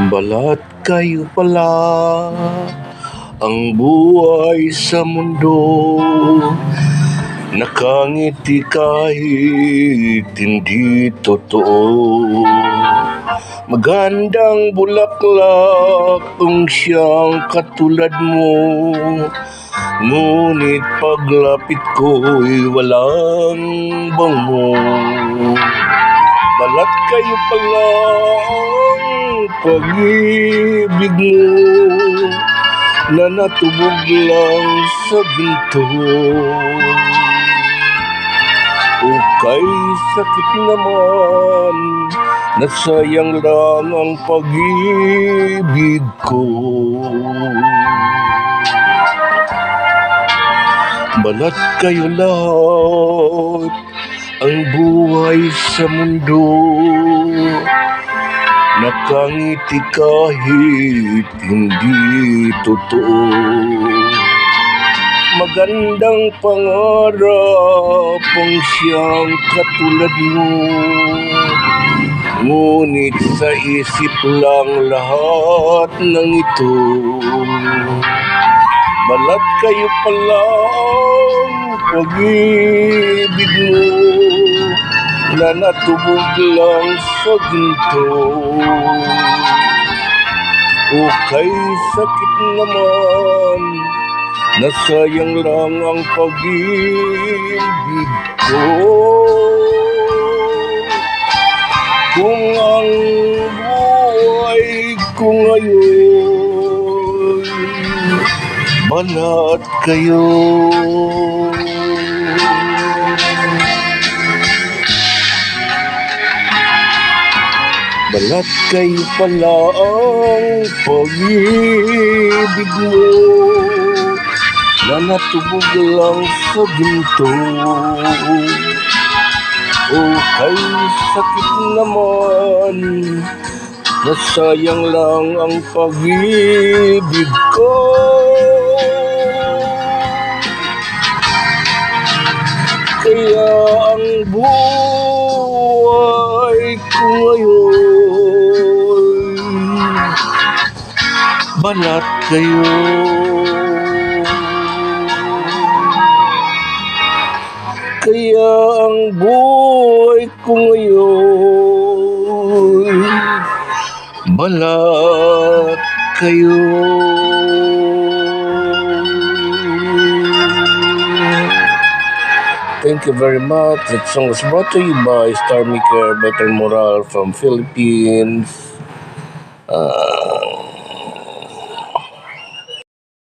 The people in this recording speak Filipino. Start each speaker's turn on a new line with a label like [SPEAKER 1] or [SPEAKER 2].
[SPEAKER 1] Balat kayo pala ang buhay sa mundo, nakangiti kahit hindi totoo. Magandang bulaklak kung siyang katulad mo, ngunit paglapit ko'y walang bango. Balat kayo pala ang pag-ibig mo, na natubog lang sa ginto. O kay sakit naman, nasayang lang ang pag-ibig ko. Balat kayo lahat ang buhay sa mundo, nakangiti kahit hindi totoo. Magandang pangarap ang siyang katulad mo, ngunit sa isip lang lahat ng ito. Balat kayo pala ang pag-ibig mo, na natubog lang sa ginto. O kay sakit naman, nasayang lang ang pag-ibig ko. Kung ang buhay ko ngayon, balat kayo. Balat kayo pala ang pag-ibig mo, na natubog lang sa ginto. O kay sakit naman, nasayang lang ang pag-ibig ko. Kaya ang buhay ko ngayon, balat kayo. Kaya ang buhay ko ngayon, balat kayo. Thank you very much. That song was brought to you by Star Maker Better Moral from Philippines.